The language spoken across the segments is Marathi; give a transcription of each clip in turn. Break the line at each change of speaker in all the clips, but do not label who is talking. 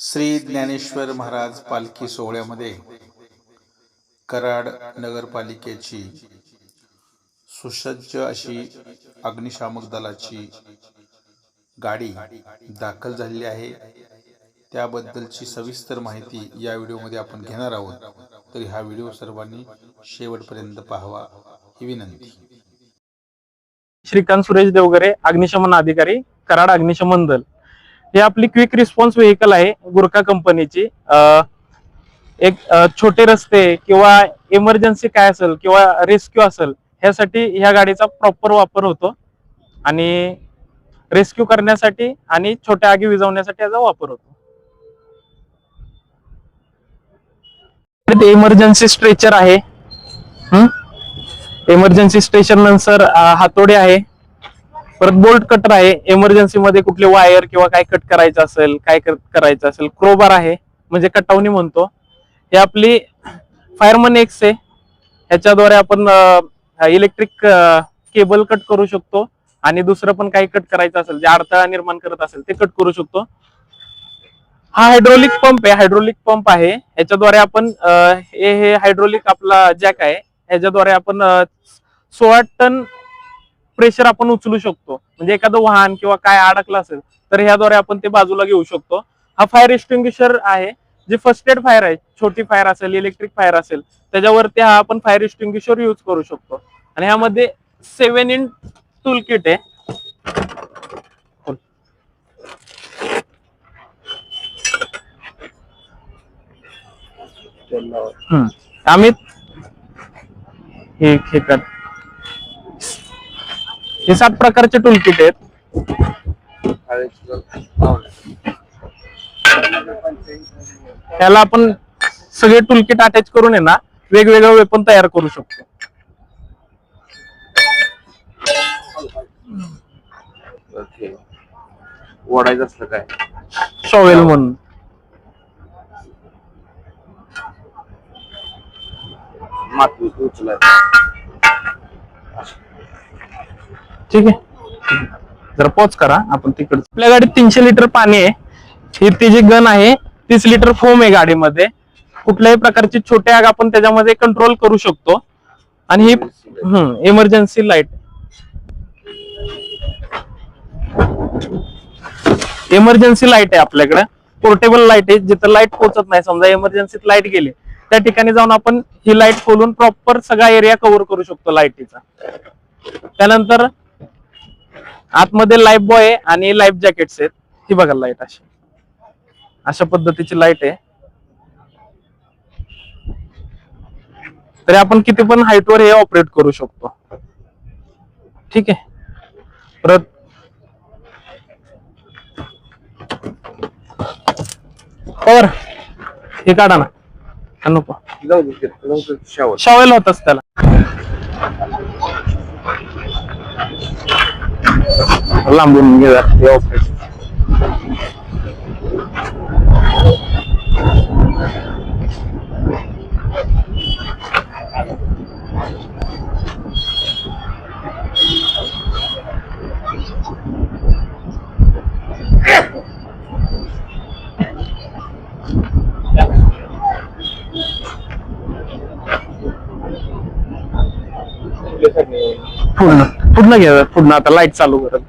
श्री ज्ञानेश्वर महाराज पालखी सोहळ्यामध्ये कराड नगरपालिकेची सुसज्ज अशी अग्निशामक दलाची गाडी दाखल झालेली आहे। त्याबद्दलची सविस्तर माहिती या व्हिडिओमध्ये आपण घेणार आहोत, तर हा व्हिडिओ सर्वांनी शेवटपर्यंत पाहावा ही विनंती।
श्रीकांत सुरेश देवगरे, अग्निशमन अधिकारी, कराड अग्निशमन दल। हे आपली क्विक रिस्पॉन्स व्हेकल आहे गुरखा कंपनीची। एक छोटे रस्ते किंवा इमर्जन्सी काय असेल किंवा रेस्क्यू असेल ह्यासाठी ह्या गाडीचा प्रॉपर वापर होतो आणि रेस्क्यू करण्यासाठी आणि छोट्या आगी विझवण्यासाठी याचा वापर होतो। इमर्जन्सी स्ट्रेचर आहे, इमर्जन्सी स्ट्रेचर नंतर हातोडे आहे, परत बोल्ट कटर आहे। इमर्जन्सी मध्ये कुठले वायर किंवा काय कट करायचं असेल, काय करायचं असेल, क्रोबार आहे म्हणजे कटावणी म्हणतो। हे आपली फायरमन एक्स आहे, ह्याच्याद्वारे आपण इलेक्ट्रिक केबल कट करू शकतो आणि दुसरं पण काही कट करायचं असेल, जे अडथळा निर्माण करत असेल ते कट करू शकतो। हा हायड्रोलिक पंप आहे, हायड्रोलिक पंप आहे, ह्याच्याद्वारे आपण हे हायड्रोलिक आपला जॅक आहे, ह्याच्याद्वारे आपण 16 टन प्रेशर आपण उचलू शकतो। म्हणजे एखादं वाहन किंवा काय अडकलं असेल तर ह्याद्वारे आपण ते बाजूला घेऊ शकतो। हा फायर एक्सटिंग्विशर आहे, जे फर्स्ट एड फायर आहे, छोटी फायर असेल, इलेक्ट्रिक फायर असेल त्याच्यावरती हा आपण फायर एक्सटिंग्विशर यूज करू शकतो। आणि ह्यामध्ये 7 in टूल किट आहे। आम्ही हे 7 प्रकारचे टूल किट आहेत। त्याला आपण सगळे टूल किट अटॅच करून आहे ना वेगवेगळे वेपन तयार करू शकतो।
ओढायचं असलं काय
शॉवेल म्हणून ठीक आहे। जरा पॉज करा, आपण तिकडे आपल्या गाडीत 300 लिटर पाणी आहे। ही त्याची गन आहे, 30 लिटर फोम आहे गाडीमध्ये। कुठल्याही प्रकारची छोटी आग आपण त्याच्यामध्ये कंट्रोल करू शकतो। आणि ही इमर्जन्सी लाईट, इमर्जन्सी लाईट आहे आपल्याकडे, पोर्टेबल लाईट आहे। जिथं लाईट पोहोचत नाही, समजा इमर्जन्सीत लाईट गेली त्या ठिकाणी जाऊन आपण ही लाईट खोलून प्रॉपर सगळा एरिया कव्हर करू शकतो लाईटीचा। त्यानंतर आतमध्ये लाईफ बॉय आणि लाईफ जॅकेट्स आहेत। ही बघा लाईट अशा पद्धतीची लाईट आहे। तरी आपण किती पण हाईट वर हे ऑपरेट करू शकतो, ठीक आहे। परत और हे काढा ना, नको शॉवेल होतच त्याला। लांबून घे पूर्ण घ्या, पूर्ण आता लाईट चालू करत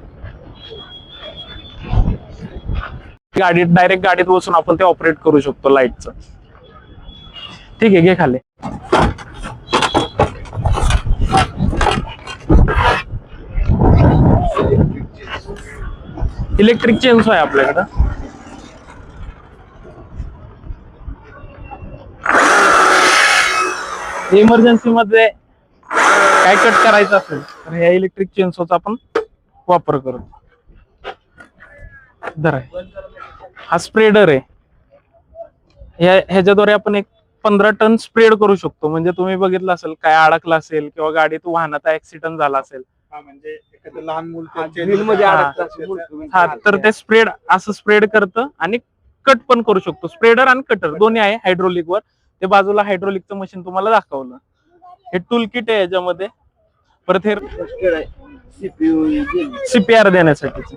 गाडीत डायरेक्ट गाडीत बसून आपण ते ऑपरेट करू शकतो लाईटचं, ठीक आहे। घे खाली। इलेक्ट्रिक चेन्सो आहे आपल्याकडं। इमर्जन्सी मध्ये काय कट करायचं असेल तर ह्या इलेक्ट्रिक चेन्सोचा आपण वापर करतो। हा स्प्रेडर आहे, ह्याच्याद्वारे आपण एक 15 टन स्प्रेड करू शकतो। म्हणजे तुम्ही बघितलं असेल काय अडकलं असेल किंवा गाडीत वाहनाचा ऍक्सिडेंट झाला असेल, म्हणजे एखादं लहान मूल तर ते स्प्रेड असं स्प्रेड करतं आणि कट पण करू शकतो। स्प्रेडर आणि कटर दोन्ही आहे हायड्रोलिक वर। ते बाजूला हायड्रोलिकचं मशीन तुम्हाला दाखवलं। हे टूल किट आहे याच्यामध्ये। परत हे सीपीआर देण्यासाठी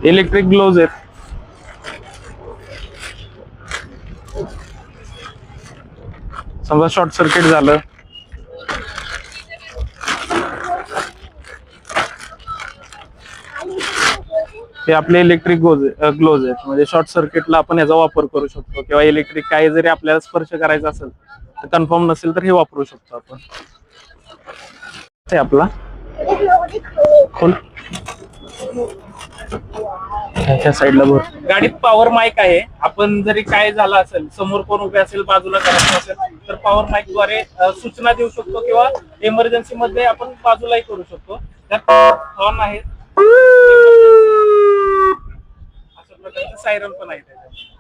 इलेक्ट्रिक ग्लोव्ज आहेत. समजा शॉर्ट सर्किट झालं, हे आपले इलेक्ट्रिक ग्लोव्ज आहेत. म्हणजे शॉर्ट सर्किटला आपण याचा वापर करू शकतो, किंवा इलेक्ट्रिक काही जरी आपल्याला स्पर्श करायचा असेल तर कन्फर्म नसेल तर हे वापरू शकतो आपण. हे आपला खोल ह्या साईडला भर. गाडीत पॉवर माईक आहे. आपण जरी काय झालं असेल, समोर कोण उभे असेल, बाजूला करायचं असेल तर पॉवर माईक द्वारे सूचना देऊ शकतो, किंवा इमर्जन्सी मध्ये आपण बाजूलाही करू शकतो. त्यात हॉर्न आहे, अशा प्रकारचे सायरन पण आहे त्याच्यात.